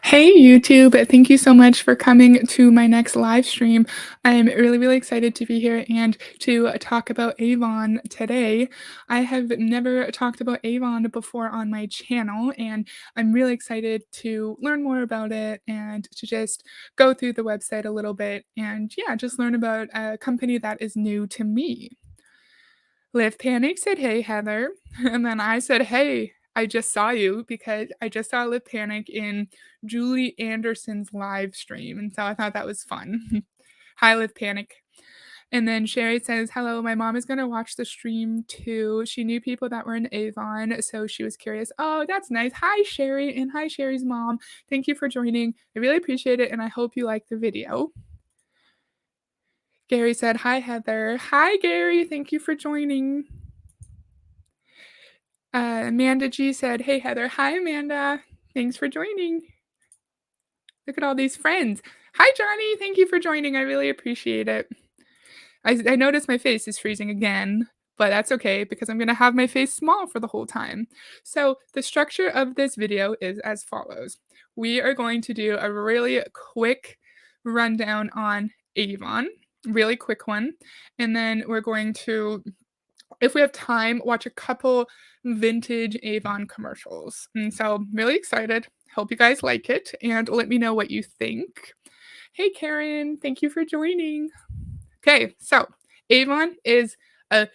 Hey YouTube, thank you so much for coming to my next live stream. I'm really excited to be here and to talk about Avon today. I have never talked about Avon before on my channel, and I'm really excited to learn more about it and to just go through the website a little bit and yeah, just learn about a company that is new to me. Liv Panic said, "Hey, Heather." And then I said, "Hey, I just saw you because I just saw Liv Panic in Julie Anderson's live stream." And so I thought that was fun. Hi, Liv Panic. And then Sherry says, "Hello, my mom is going to watch the stream too. She knew people that were in Avon, so she was curious." Oh, that's nice. Hi, Sherry. And hi, Sherry's mom. Thank you for joining. I really appreciate it. And I hope you like the video. Gary said, "Hi, Heather." Hi, Gary. Thank you for joining. Amanda G said, "Hey, Heather." Hi, Amanda. Thanks for joining. Look at all these friends. Hi, Johnny. Thank you for joining. I really appreciate it. I noticed my face is freezing again, but that's okay because I'm going to have my face small for the whole time. So the structure of this video is as follows. We are going to do a really quick rundown on Avon, really quick one. And then we're going to, if we have time, watch a couple vintage Avon commercials. And so I'm really excited. Hope you guys like it and let me know what you think. Hey Karen, thank you for joining. Okay, so Avon is a,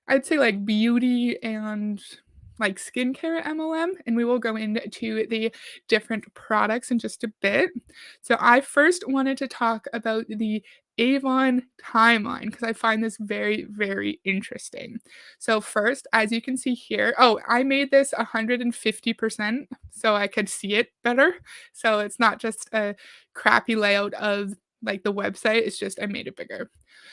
I'd say, like, beauty and like skincare MLM, and we will go into the different products in just a bit. So I first wanted to talk about the Avon timeline because I find this very interesting. So first, as you can see here, oh, I made this 150% so I could see it better. So it's not just a crappy layout of like the website, it's just I made it bigger.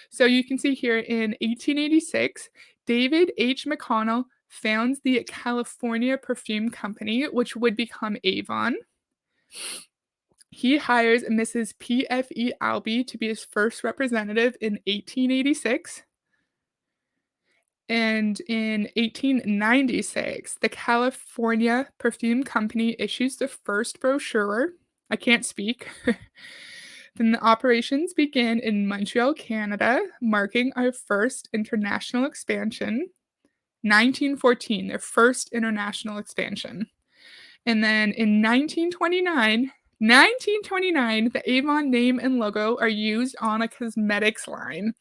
So you can see here in 1886, David H. McConnell founds the California Perfume Company, which would become Avon. He hires Mrs. P.F.E. Albee to be his first representative in 1886. And in 1896, the California Perfume Company issues the first brochure. I can't speak. Then the operations begin in Montreal, Canada, marking our first international expansion. 1914, their first international expansion. And then in 1929, the Avon name and logo are used on a cosmetics line.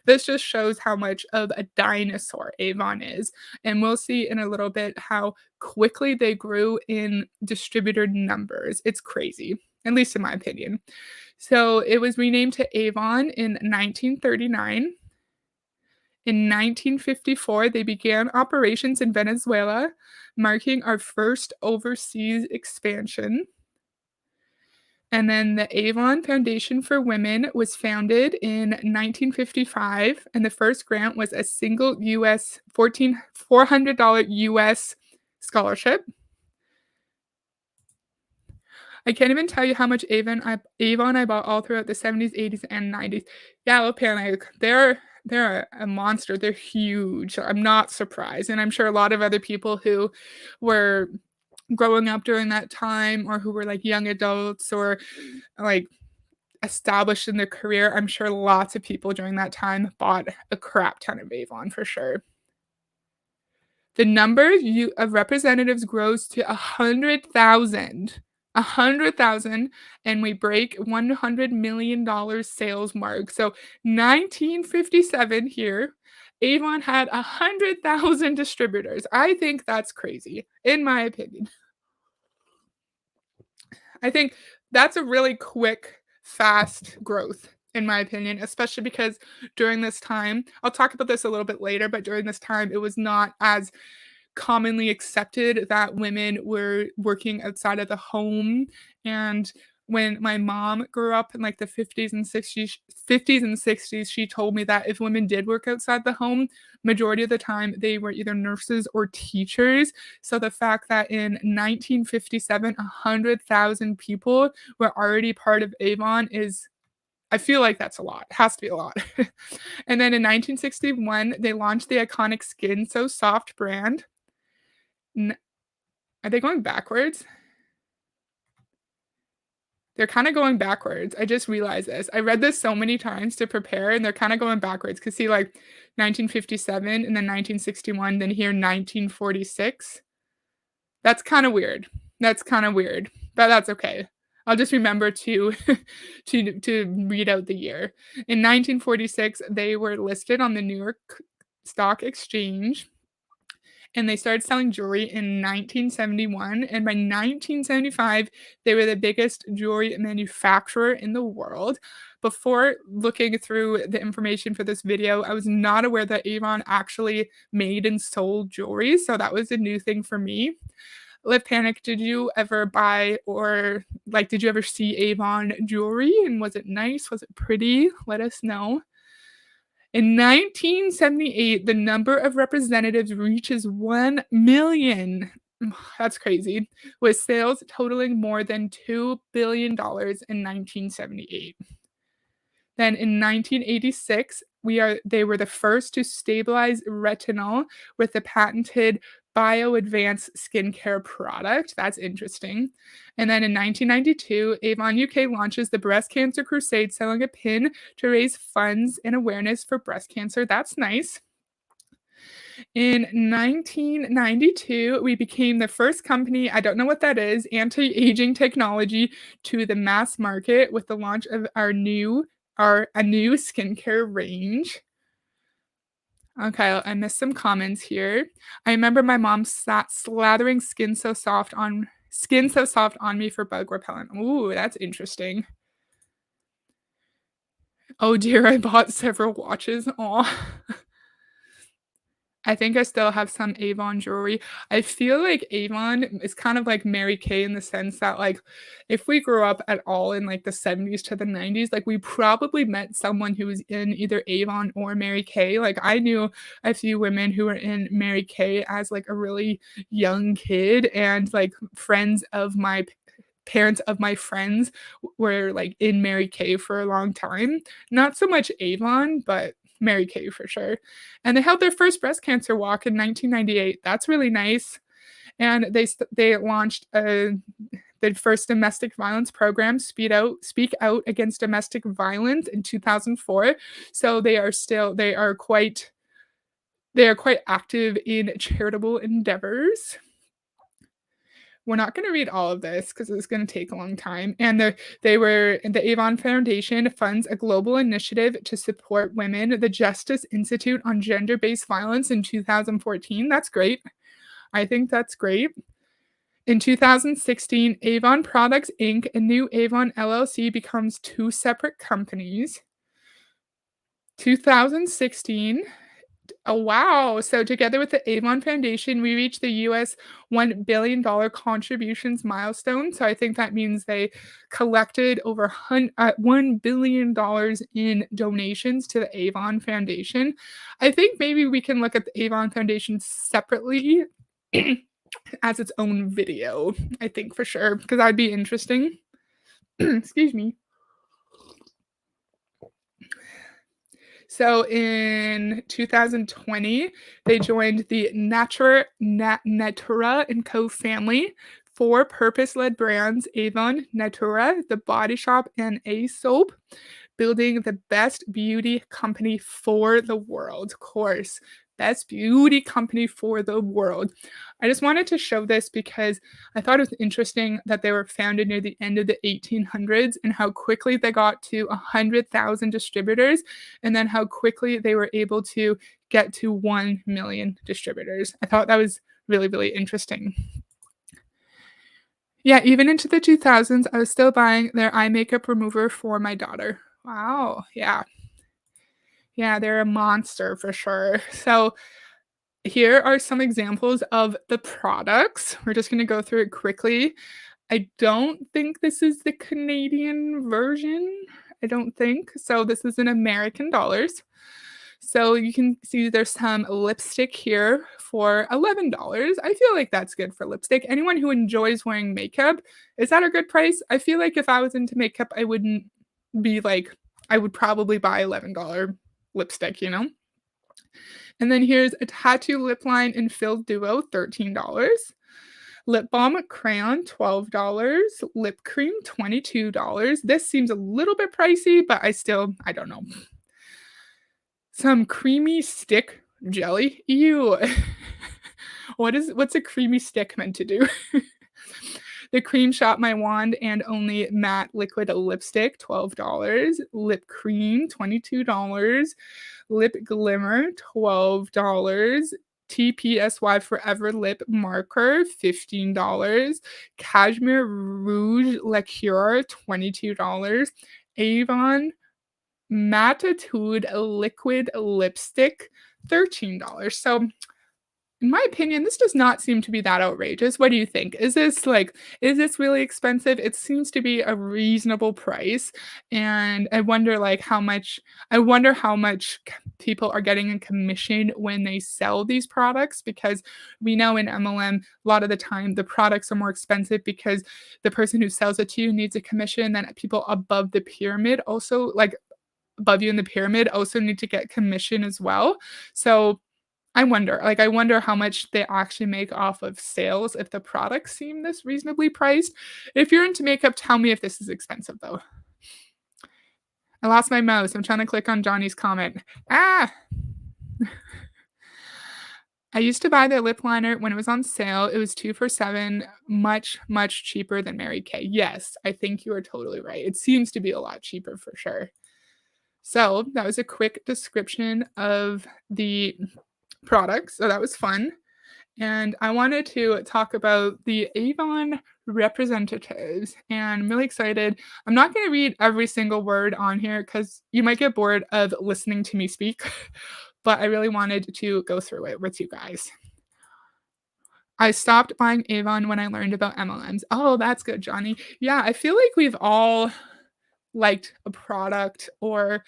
This just shows how much of a dinosaur Avon is. And we'll see in a little bit how quickly they grew in distributor numbers. It's crazy, at least in my opinion. So it was renamed to Avon in 1939. In 1954, they began operations in Venezuela, marking our first overseas expansion. And then the Avon Foundation for Women was founded in 1955, and the first grant was a single US $400 US scholarship. I can't even tell you how much Avon I bought all throughout the 70s, 80s, and 90s. Yeah, Panic, they're a monster. They're huge. I'm not surprised, and I'm sure a lot of other people who were growing up during that time or who were, like, young adults or, like, established in their career, I'm sure lots of people during that time bought a crap ton of Avon for sure. The number you of representatives grows to 100,000. 100,000, and we break $100 million sales mark. So 1957 here, Avon had 100,000 distributors. I think that's crazy, in my opinion. I think that's a really quick, fast growth, in my opinion, especially because during this time, I'll talk about this a little bit later, but during this time, it was not as commonly accepted that women were working outside of the home. And when my mom grew up in like the 50s and 60s, she told me that if women did work outside the home, majority of the time they were either nurses or teachers. So the fact that in 1957, 100,000 people were already part of Avon is, I feel like that's a lot. It has to be a lot. And then in 1961, they launched the iconic Skin So Soft brand. N Are they going backwards? They're kinda going backwards. I just realized this. I read this so many times to prepare, and they're kinda going backwards. Cause see, like, 1957 and then 1961, then here 1946. That's kinda weird. That's kinda weird, but that's okay. I'll just remember to to read out the year. In 1946, they were listed on the New York Stock Exchange, and they started selling jewelry in 1971, and by 1975, they were the biggest jewelry manufacturer in the world. Before looking through the information for this video, I was not aware that Avon actually made and sold jewelry, so that was a new thing for me. Live Panic, did you ever buy or, like, did you ever see Avon jewelry, and was it nice? Was it pretty? Let us know. In 1978, the number of representatives reaches 1,000,000. That's crazy, with sales totaling more than $2 billion in 1978. Then in 1986, they were the first to stabilize retinol with the patented bio-advanced skincare product. That's interesting. And then in 1992, Avon UK launches the Breast Cancer Crusade, selling a pin to raise funds and awareness for breast cancer. That's nice. In 1992, we became the first company, I don't know what that is, anti-aging technology to the mass market with the launch of our a new skincare range. Okay, I missed some comments here. I remember my mom sat slathering skin so soft on me for bug repellent. Ooh, that's interesting. Oh dear, I bought several watches. Aw. I think I still have some Avon jewelry. I feel like Avon is kind of like Mary Kay in the sense that, like, if we grew up at all in, like, the '70s to the '90s, like, we probably met someone who was in either Avon or Mary Kay. Like, I knew a few women who were in Mary Kay as, like, a really young kid, and, like, friends of my parents of my friends were, like, in Mary Kay for a long time. Not so much Avon, but Mary Kay for sure. And they held their first breast cancer walk in 1998. That's really nice. And they launched the first domestic violence program, Speak Out Against Domestic Violence in 2004. So they are quite active in charitable endeavors. We're not gonna read all of this because it's gonna take a long time, and the Avon Foundation funds a global initiative to support women, the Justice Institute on Gender-Based Violence in 2014. That's great. I think that's great. In 2016, Avon Products Inc. and New Avon LLC becomes 2 separate companies. 2016. Oh, wow. So together with the Avon Foundation, we reached the US $1 billion contributions milestone. So I think that means they collected over $1 billion in donations to the Avon Foundation. I think maybe we can look at the Avon Foundation separately as its own video, I think for sure, because that'd be interesting. Excuse me. So in 2020, they joined the Natura & Co. family. 4 purpose-led brands: Avon, Natura, The Body Shop, and Aesop, building the best beauty company for the world. Of course, best beauty company for the world. I just wanted to show this because I thought it was interesting that they were founded near the end of the 1800s and how quickly they got to 100,000 distributors, and then how quickly they were able to get to 1 million distributors. I thought that was really, really interesting. Yeah, even into the 2000s, I was still buying their eye makeup remover for my daughter. Wow, yeah. Yeah, they're a monster for sure. So, here are some examples of the products. We're just gonna go through it quickly. I don't think this is the Canadian version. I don't think. So, this is in American dollars. So, you can see there's some lipstick here for $11. I feel like that's good for lipstick. Anyone who enjoys wearing makeup, is that a good price? I feel like if I was into makeup, I wouldn't be like I would probably buy $11 lipstick, you know? And then here's a tattoo lip line in Fill Duo, $13. Lip balm crayon, $12. Lip cream, $22. This seems a little bit pricey, but I don't know. Some creamy stick jelly. Ew. What's a creamy stick meant to do? The Cream Shop My Wand and Only Matte Liquid Lipstick, $12. Lip Cream, $22. Lip Glimmer, $12. TPSY Forever Lip Marker, $15. Cashmere Rouge Liqueur, $22. Avon Matitude Liquid Lipstick, $13. So in my opinion, this does not seem to be that outrageous. What do you think? Is this really expensive? It seems to be a reasonable price, and I wonder how much people are getting in commission when they sell these products, because we know in MLM, a lot of the time the products are more expensive because the person who sells it to you needs a commission, then people above the pyramid also, like, above you in the pyramid also need to get commission as well. So I wonder how much they actually make off of sales if the products seem this reasonably priced. If you're into makeup, tell me if this is expensive though. I lost my mouse. I'm trying to click on Johnny's comment. Ah! I used to buy their lip liner when it was on sale. It was 2 for $7, much, much cheaper than Mary Kay. Yes, I think you are totally right. It seems to be a lot cheaper for sure. So that was a quick description of the products. So that was fun. And I wanted to talk about the Avon Representatives, and I'm really excited. I'm not going to read every single word on here because you might get bored of listening to me speak, but I really wanted to go through it with you guys. I stopped buying Avon when I learned about MLMs. Oh, that's good, Johnny. Yeah, I feel like we've all liked a product or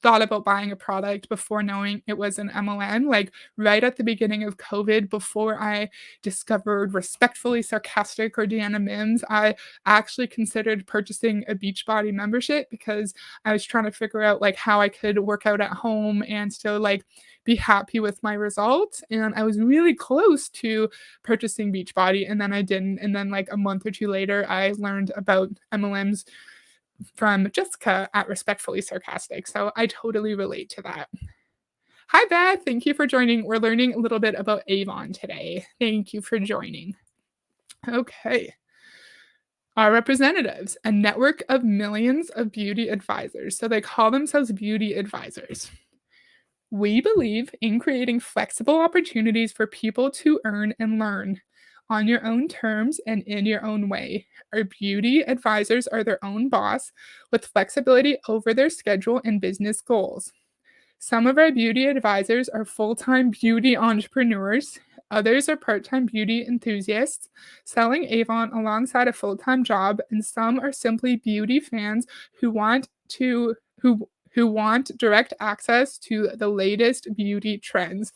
thought about buying a product before knowing it was an MLM. Like right at the beginning of COVID, before I discovered Respectfully Sarcastic or Deanna Mims, I actually considered purchasing a Beachbody membership because I was trying to figure out like how I could work out at home and still like be happy with my results. And I was really close to purchasing Beachbody, and then I didn't. And then like a month or two later, I learned about MLMs from Jessica at Respectfully Sarcastic. So I totally relate to that. Hi, Beth. Thank you for joining. We're learning a little bit about Avon today. Thank you for joining. Okay. Our representatives, a network of millions of beauty advisors. So they call themselves beauty advisors. We believe in creating flexible opportunities for people to earn and learn on your own terms and in your own way. Our beauty advisors are their own boss with flexibility over their schedule and business goals. Some of our beauty advisors are full time beauty entrepreneurs. Others are part time beauty enthusiasts selling Avon alongside a full time job, and some are simply beauty fans who want to who want direct access to the latest beauty trends.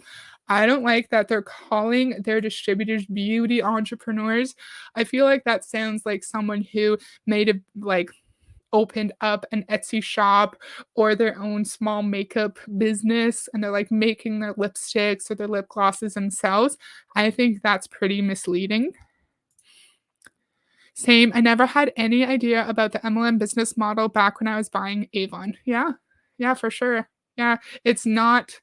I don't like that they're calling their distributors beauty entrepreneurs. I feel like that sounds like someone who made a like opened up an Etsy shop or their own small makeup business and they're like making their lipsticks or their lip glosses themselves. I think that's pretty misleading. Same, I never had any idea about the MLM business model back when I was buying Avon. Yeah. Yeah, for sure. Yeah, it's not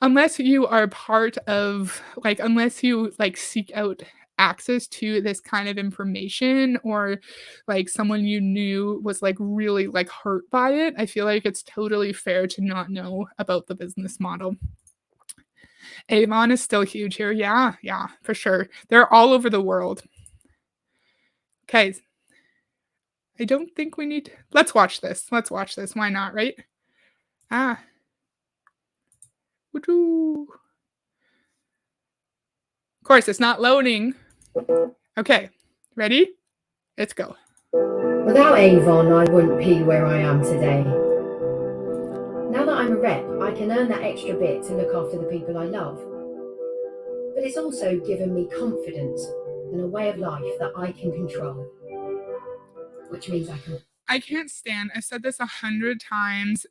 unless you are part of like unless you like seek out access to this kind of information, or like someone you knew was like really like hurt by it, I feel like it's totally fair to not know about the business model. Avon is still huge here. Yeah, yeah, for sure. They're all over the world. Okay, I don't think we need let's watch this. Let's watch this. Why not, right? Ah. Woo-hoo. Of course, it's not loading. Okay, ready? Let's go. Without Avon, I wouldn't be where I am today. Now that I'm a rep, I can earn that extra bit to look after the people I love. But it's also given me confidence and a way of life that I can control, which means I can't stand, I've said this 100 times,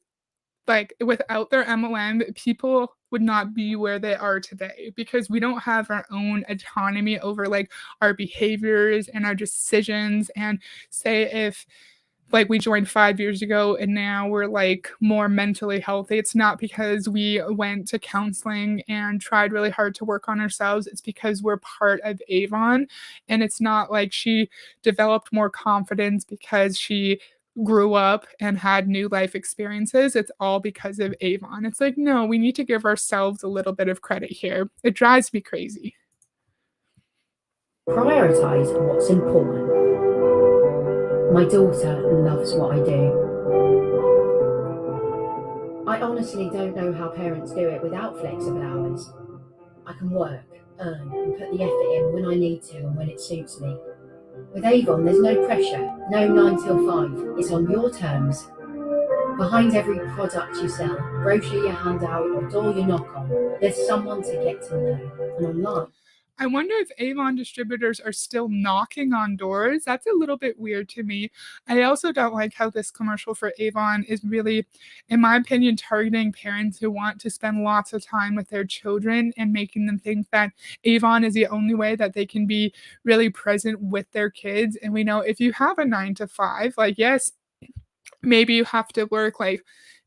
like, without their MLM, people would not be where they are today because we don't have our own autonomy over like our behaviors and our decisions. And say if like we joined 5 years ago and now we're like more mentally healthy, it's not because we went to counseling and tried really hard to work on ourselves. It's because we're part of Avon. And it's not like she developed more confidence because she grew up and had new life experiences. It's all because of Avon. It's like, no, we need to give ourselves a little bit of credit here. It drives me crazy. Prioritize what's important. My daughter loves what I do. I honestly don't know how parents do it without flexible hours. I can work, earn, and put the effort in when I need to and when it suits me. With Avon, there's no pressure, no 9 till 5. It's on your terms. Behind every product you sell, brochure you hand out, or door you knock on, there's someone to get to know. And online, I wonder if Avon distributors are still knocking on doors. That's a little bit weird to me. I also don't like how this commercial for Avon is really, in my opinion, targeting parents who want to spend lots of time with their children and making them think that Avon is the only way that they can be really present with their kids. And we know if you have a 9 to 5, like, yes, maybe you have to work like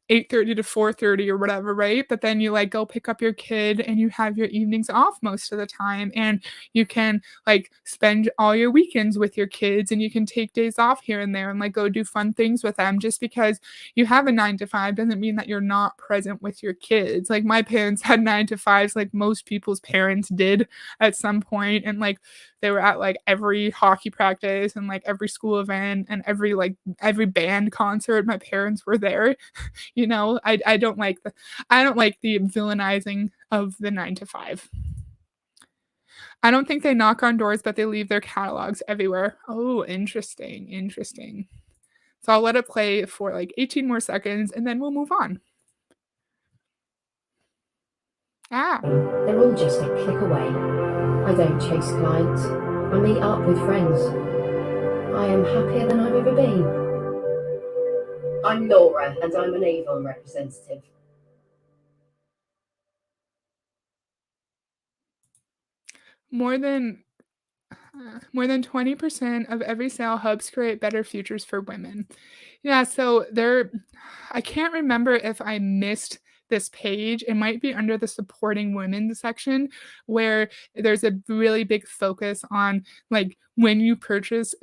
8:30 to 4:30 or whatever, right? But then you like go pick up your kid and you have your evenings off most of the time and you can like spend all your weekends with your kids and you can take days off here and there and like go do fun things with them. Just because you have a 9 to 5 doesn't mean that you're not present with your kids. Like my parents had 9 to 5s like most people's parents did at some point, and like they were at like every hockey practice and like every school event and every band concert. My parents were there. I don't like the villainizing of the 9 to 5. I don't think they knock on doors, but they leave their catalogs everywhere. Oh, interesting, interesting. So I'll let it play for like 18 more seconds and then we'll move on. Ah, they're all just a click away. I don't chase clients. I meet up with friends. I am happier than I've ever been. I'm Laura, and I'm an Avon representative. more than more than 20% of every sale helps create better futures for women. Yeah, so I can't remember if I missed this page. It might be under the supporting women section where there's a really big focus on like when you purchase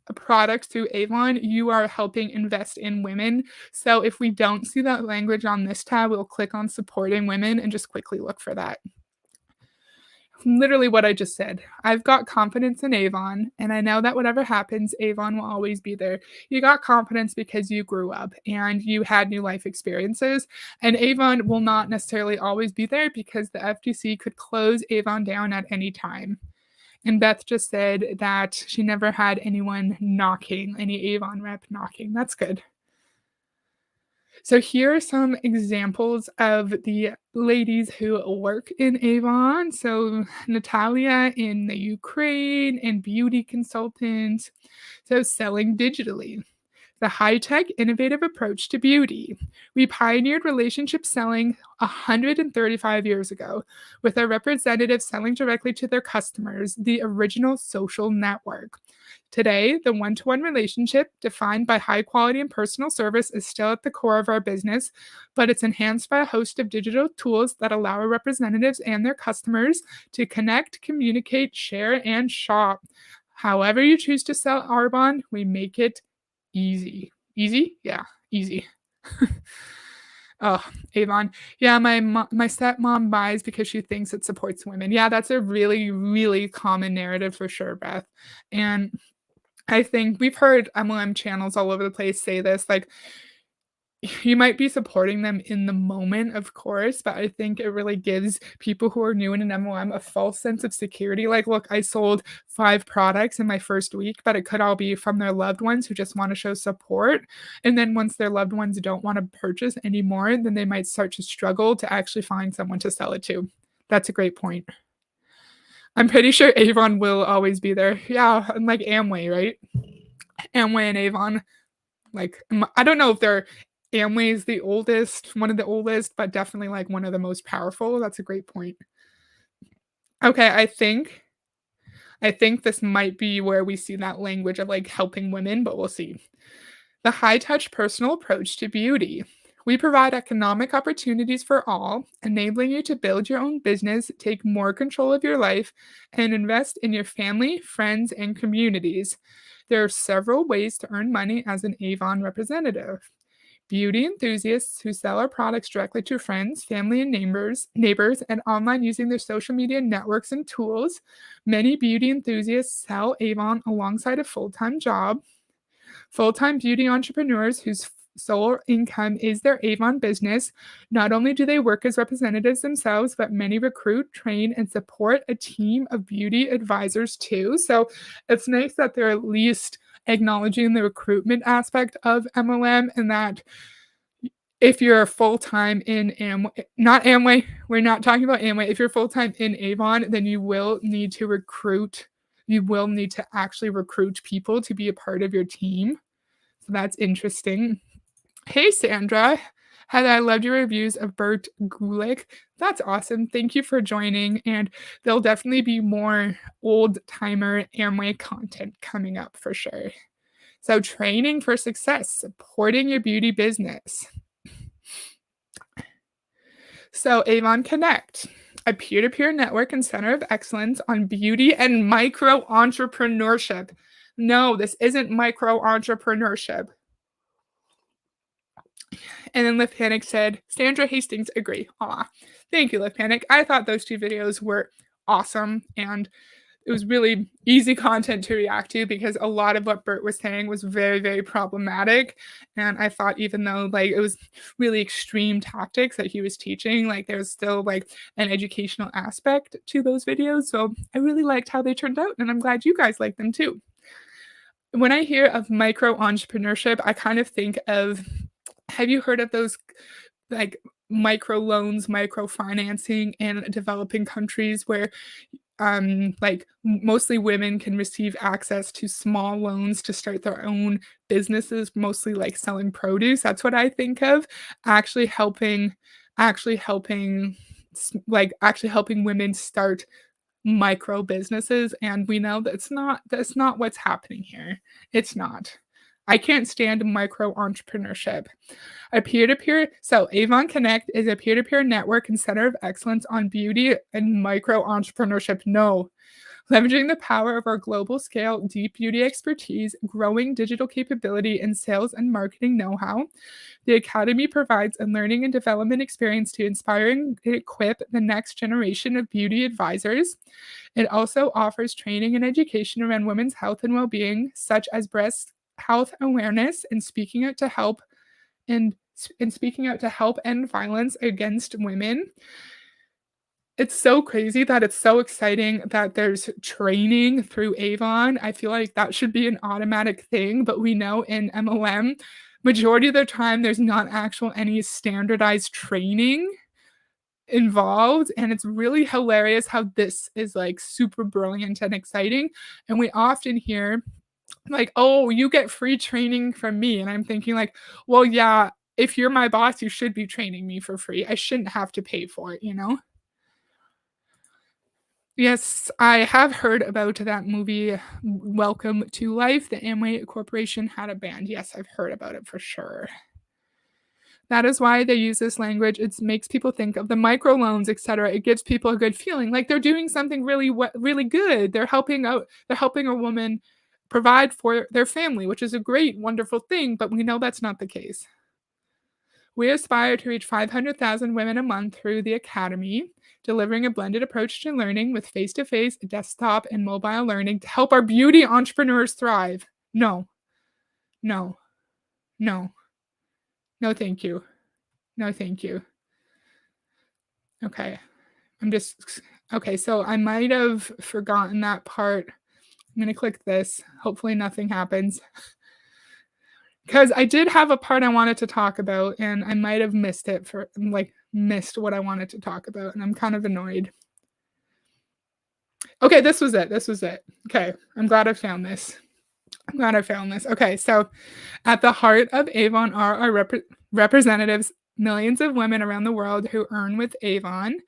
a product through Avon, you are helping invest in women. So if we don't see that language on this tab, we'll click on supporting women and just quickly look for that. Literally what I just said. I've got confidence in Avon, and I know that whatever happens, Avon will always be there. You got confidence because you grew up and you had new life experiences, and Avon will not necessarily always be there because the FTC could close Avon down at any time. And Beth just said that she never had anyone knocking, any Avon rep knocking. That's good. So here are some examples of the ladies who work in Avon. So Natalia in the Ukraine and beauty consultant. So selling digitally. The high-tech, innovative approach to beauty. We pioneered relationship selling 135 years ago, with our representatives selling directly to their customers, the original social network. Today, the one-to-one relationship, defined by high quality and personal service, is still at the core of our business, but it's enhanced by a host of digital tools that allow our representatives and their customers to connect, communicate, share, and shop. However you choose to sell Arbonne, we make it easy. Easy? Yeah, easy. Oh, Avon. Yeah, my stepmom buys because she thinks it supports women. Yeah, that's a really, really common narrative for sure, Beth. And I think we've heard MLM channels all over the place say this, like, you might be supporting them in the moment, of course, but I think it really gives people who are new in an MLM a false sense of security. Like, look, I sold 5 products in my first week, but it could all be from their loved ones who just want to show support. And then once their loved ones don't want to purchase anymore, then they might start to struggle to actually find someone to sell it to. That's a great point. I'm pretty sure Avon will always be there. Yeah, and like Amway, right? Amway and Avon. Like, I don't know if they're Amway is the oldest, one of the oldest, but definitely, like, one of the most powerful. That's a great point. Okay, I think this might be where we see that language of, like, helping women, but we'll see. The high touch personal approach to beauty. We provide economic opportunities for all, enabling you to build your own business, take more control of your life, and invest in your family, friends, and communities. There are several ways to earn money as an Avon representative. Beauty enthusiasts who sell our products directly to friends, family, and neighbors, and online using their social media networks and tools. Many beauty enthusiasts sell Avon alongside a full-time job. Full-time beauty entrepreneurs whose sole income is their Avon business. Not only do they work as representatives themselves, but many recruit, train, and support a team of beauty advisors too. So it's nice that they're at least acknowledging the recruitment aspect of MLM, and that if you're full-time in Amway, not Amway, we're not talking about Amway. If you're full-time in Avon, then you will need to recruit. You will need to actually recruit people to be a part of your team. So that's interesting. Hey, Sandra. Heather, I loved your reviews of Bert Gulick. That's awesome. Thank you for joining. And there'll definitely be more old timer Amway content coming up for sure. So, training for success, supporting your beauty business. So, Avon Connect, a peer to peer network and center of excellence on beauty and micro entrepreneurship. No, this isn't micro entrepreneurship. And then Lift Panic said, Sandra Hastings, agree. Aw, thank you, Lift Panic. I thought those two videos were awesome, and it was really easy content to react to because a lot of what Bert was saying was very, very problematic. And I thought, even though like it was really extreme tactics that he was teaching, like there's still like an educational aspect to those videos. So I really liked how they turned out, and I'm glad you guys like them too. When I hear of micro entrepreneurship, I kind of think of, have you heard of those like micro loans, microfinancing in developing countries where like mostly women can receive access to small loans to start their own businesses, mostly like selling produce? That's what I think of. Actually helping, actually helping, actually helping women start micro businesses, and we know that's not what's happening here. It's not. I can't stand micro entrepreneurship. A peer-to-peer, so Avon Connect is a peer-to-peer network and center of excellence on beauty and micro entrepreneurship. No. Leveraging the power of our global scale, deep beauty expertise, growing digital capability, and sales and marketing know-how, the Academy provides a learning and development experience to inspire and equip the next generation of beauty advisors. It also offers training and education around women's health and well-being, such as breast health awareness and speaking out to help and speaking out to help end violence against women. It's so crazy that it's so exciting that there's training through Avon. I feel like that should be an automatic thing, but we know in MLM, majority of the time there's not actual any standardized training involved, and it's really hilarious how this is like super brilliant and exciting. And we often hear like, "Oh, you get free training from me." And I'm thinking like, "Well, yeah, if you're my boss, you should be training me for free. I shouldn't have to pay for it, you know?" Yes, I have heard about that movie, Welcome to Life. The Amway Corporation had a band. Yes, I've heard about it for sure. That is why they use this language. It makes people think of the microloans, etc. It gives people a good feeling, like they're doing something really good. They're helping out. They're helping a woman provide for their family, which is a great, wonderful thing. But we know that's not the case. We aspire to reach 500,000 women a month through the Academy, delivering a blended approach to learning with face-to-face, desktop, and mobile learning to help our beauty entrepreneurs thrive. No, no, no, no, thank you. No, thank you. Okay. Okay, so I might have forgotten that part. I'm going to click this. Hopefully nothing happens. Because I did have a part I wanted to talk about, and I might have missed it missed what I wanted to talk about, and I'm kind of annoyed. Okay, this was it. This was it. Okay, I'm glad I found this. Okay, so at the heart of Avon are our representatives, millions of women around the world who earn with Avon.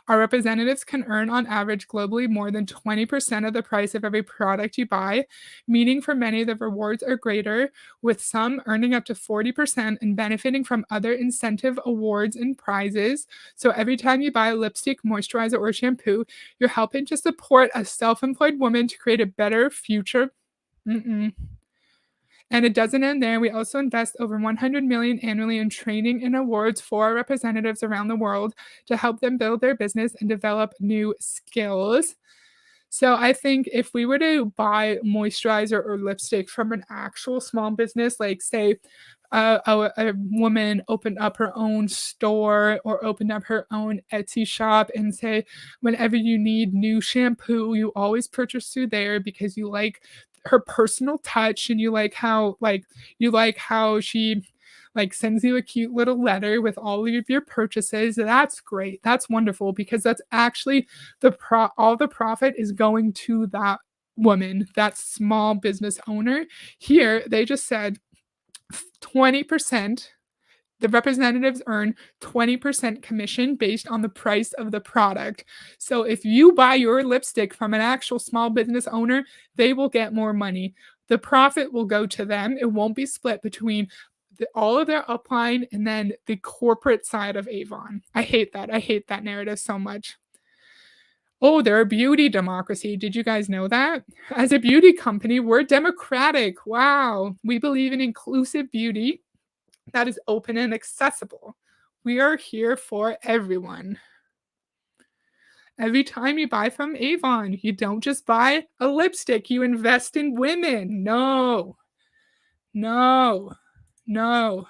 Our representatives can earn on average globally more than 20% of the price of every product you buy, meaning for many the rewards are greater, with some earning up to 40% and benefiting from other incentive awards and prizes. So every time you buy a lipstick, moisturizer, or shampoo, you're helping to support a self-employed woman to create a better future. Mm-mm. And it doesn't end there. We also invest over 100 million annually in training and awards for our representatives around the world to help them build their business and develop new skills. So I think if we were to buy moisturizer or lipstick from an actual small business, like say a woman opened up her own store or opened up her own Etsy shop and say, whenever you need new shampoo, you always purchase through there because you like her personal touch and you like how she like sends you a cute little letter with all of your purchases. That's great. That's wonderful because that's actually all the profit is going to that woman, that small business owner. Here, they just said 20%. The representatives earn 20% commission based on the price of the product. So if you buy your lipstick from an actual small business owner, they will get more money. The profit will go to them. It won't be split between all of their upline and then the corporate side of Avon. I hate that. I hate that narrative so much. Oh, they're a beauty democracy. Did you guys know that? As a beauty company, we're democratic. Wow. We believe in inclusive beauty that is open and accessible. We are here for everyone. Every time you buy from Avon, you don't just buy a lipstick, you invest in women. No, no, no,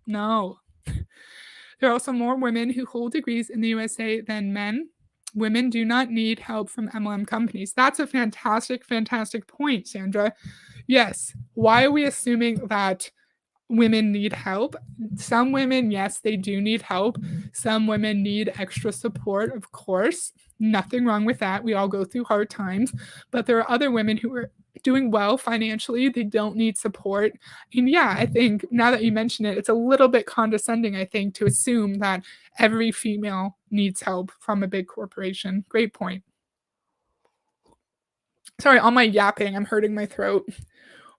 no. There are also more women who hold degrees in the USA than men. Women do not need help from MLM companies. That's a fantastic, fantastic point, Sandra. Yes. Why are we assuming that women need help? Some women, yes, they do need help. Some women need extra support, of course. Nothing wrong with that. We all go through hard times. But there are other women who are doing well financially. They don't need support. And yeah, I think now that you mention it, it's a little bit condescending, I think, to assume that every female needs help from a big corporation. Great point. Sorry, all my yapping, I'm hurting my throat.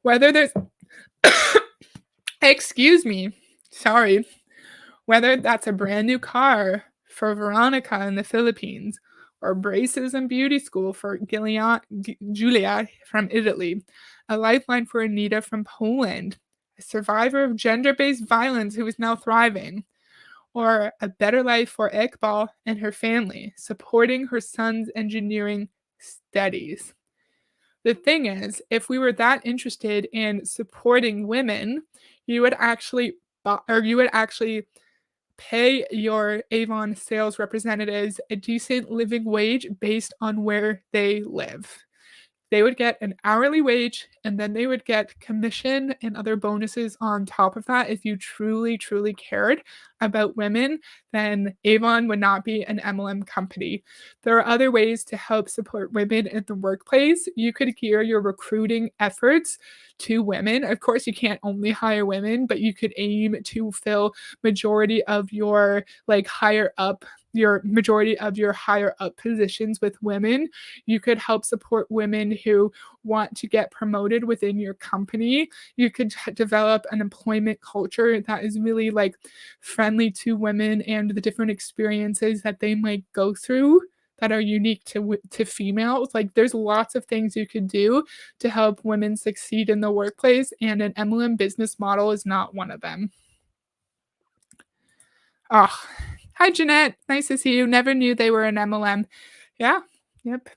Whether there's excuse me. Sorry. Whether that's a brand new car for Veronica in the Philippines or braces and beauty school for Julia from Italy, a lifeline for Anita from Poland, a survivor of gender-based violence who is now thriving, or a better life for Iqbal and her family, supporting her son's engineering studies. The thing is, if we were that interested in supporting women, you would actually pay your Avon sales representatives a decent living wage based on where they live. They would get an hourly wage and then they would get commission and other bonuses on top of that. If you truly, truly cared about women, then Avon would not be an MLM company. There are other ways to help support women in the workplace. You could gear your recruiting efforts to women. Of course, you can't only hire women, but you could aim to fill majority of your higher up positions with women. You could help support women who want to get promoted within your company. You could develop an employment culture that is really friendly to women and the different experiences that they might go through that are unique to females. There's lots of things you could do to help women succeed in the workplace, and an MLM business model is not one of them. Oh, hi, Jeanette. Nice to see you. Never knew they were an MLM. Yeah, yep.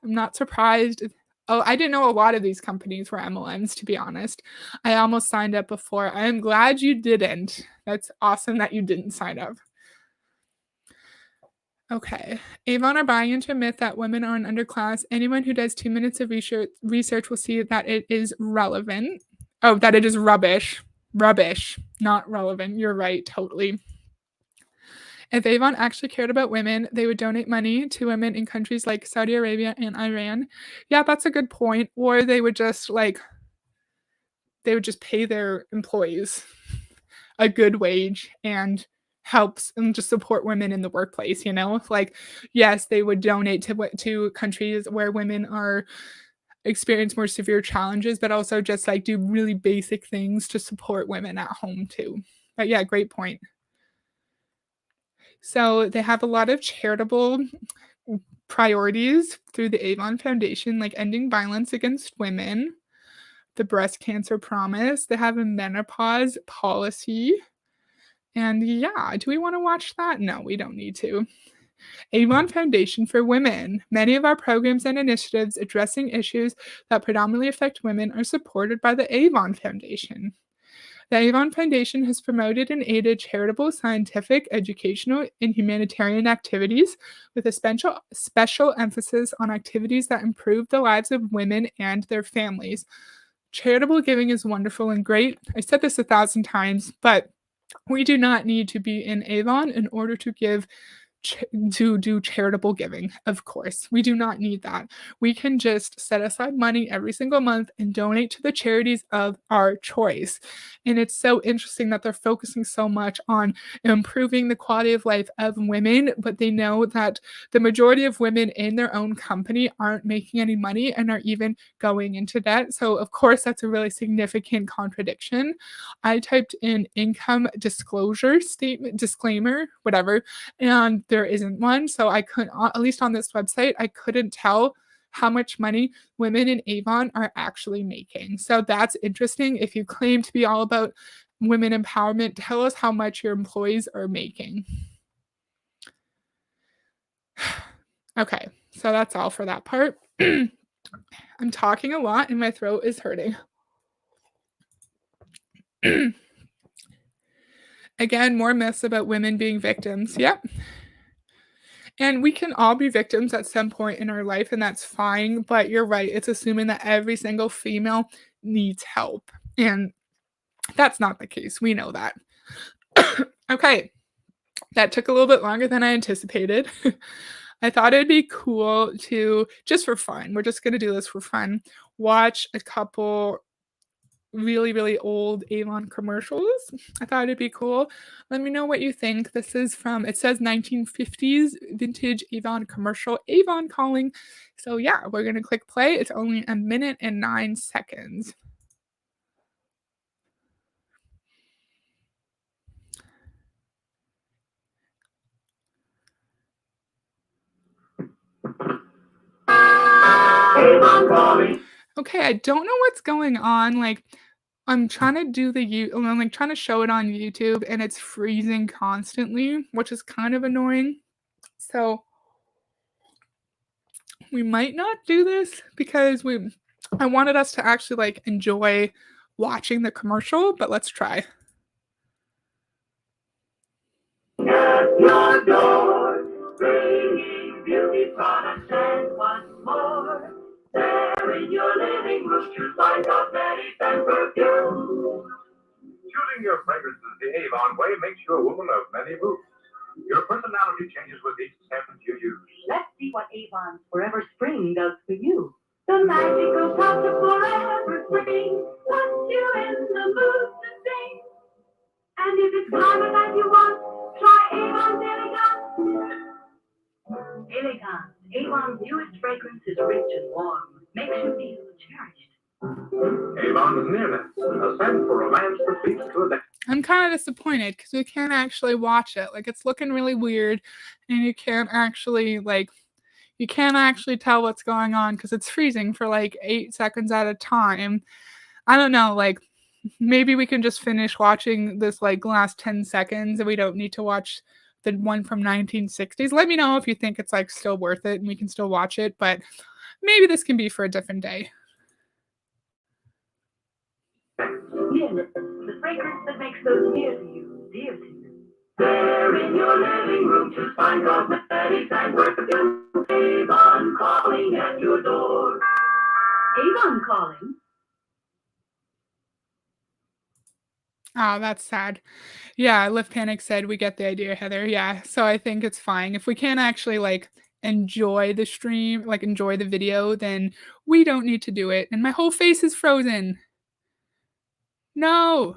I'm not surprised. Oh, I didn't know a lot of these companies were MLMs, to be honest. I almost signed up before. I am glad you didn't. That's awesome that you didn't sign up. Okay. Avon are buying into a myth that women are an underclass. Anyone who does 2 minutes of research will see that it is relevant. Oh, that it is rubbish. Rubbish, not relevant. You're right, totally. If Avon actually cared about women, they would donate money to women in countries like Saudi Arabia and Iran. Yeah, that's a good point. Or they would just pay their employees. a good wage and helps and just support women in the workplace, you know? Like, yes, they would donate to countries where women are experience more severe challenges, but also just, like, do really basic things to support women at home too. But yeah, great point. So they have a lot of charitable priorities through the Avon Foundation, like ending violence against women, the breast cancer promise. They have a menopause policy. And yeah, do we want to watch that? No, we don't need to. Avon Foundation for Women. Many of our programs and initiatives addressing issues that predominantly affect women are supported by the Avon Foundation. The Avon Foundation has promoted and aided charitable, scientific, educational, and humanitarian activities with a special emphasis on activities that improve the lives of women and their families. Charitable giving is wonderful and great. I said this 1,000 times, but we do not need to be in Avon in order to to do charitable giving. Of course, we do not need that. We can just set aside money every single month and donate to the charities of our choice. And it's so interesting that they're focusing so much on improving the quality of life of women, but they know that the majority of women in their own company aren't making any money and are even going into debt. So, of course, that's a really significant contradiction. I typed in income disclosure statement, disclaimer, whatever, and there isn't one. So I couldn't, at least on this website, I couldn't tell how much money women in Avon are actually making. So that's interesting. If you claim to be all about women empowerment, tell us how much your employees are making. Okay, so that's all for that part. I'm talking a lot and my throat is hurting. Again, more myths about women being victims. Yep. And we can all be victims at some point in our life, and that's fine. But you're right. It's assuming that every single female needs help. And that's not the case. We know that. Okay. That took a little bit longer than I anticipated. I thought it'd be cool to, just for fun, we're just going to do this for fun, watch a couple really, really old Avon commercials. I thought it'd be cool. Let me know what you think. This is from, it says 1950s vintage Avon commercial, Avon calling. So yeah, we're going to click play. It's only 1 minute and 9 seconds. Avon calling. Okay, I don't know what's going on. Like, I'm trying to do I'm like trying to show it on YouTube and it's freezing constantly, which is kind of annoying. So we might not do this because I wanted us to actually like enjoy watching the commercial, but let's try. At your door, bringing beauty products and what's more. There in your living room, you find cosmetics and perfume. Choosing your fragrances the Avon way makes you a woman of many moods. Your personality changes with each scent you use. Let's see what Avon's Forever Spring does for you. The magical touch of Forever Spring puts you in the mood to sing. And if it's climate that you want, try Avon's Elegance. Elegance, Avon's newest fragrance, is rich and warm. Makes you feel cherished. Avon's Nearness, a scent for romance that speaks to a day. I'm kind of disappointed because we can't actually watch it. Like, it's looking really weird, and you can't actually tell what's going on because it's freezing for like 8 seconds at a time. I don't know, like, maybe we can just finish watching this like last 10 seconds and we don't need to watch the one from 1960s. Let me know if you think it's like still worth it and we can still watch it, but maybe this can be for a different day. Nearness, the fragrance that makes those near to you dear to you. There in your living room to find cosmetics and perfume. Avon calling at your door. Avon calling. Oh, that's sad. Yeah, Lift Panic said we get the idea, Heather. Yeah, so I think it's fine. If we can't actually like enjoy the stream, like enjoy the video, then we don't need to do it. And my whole face is frozen. No.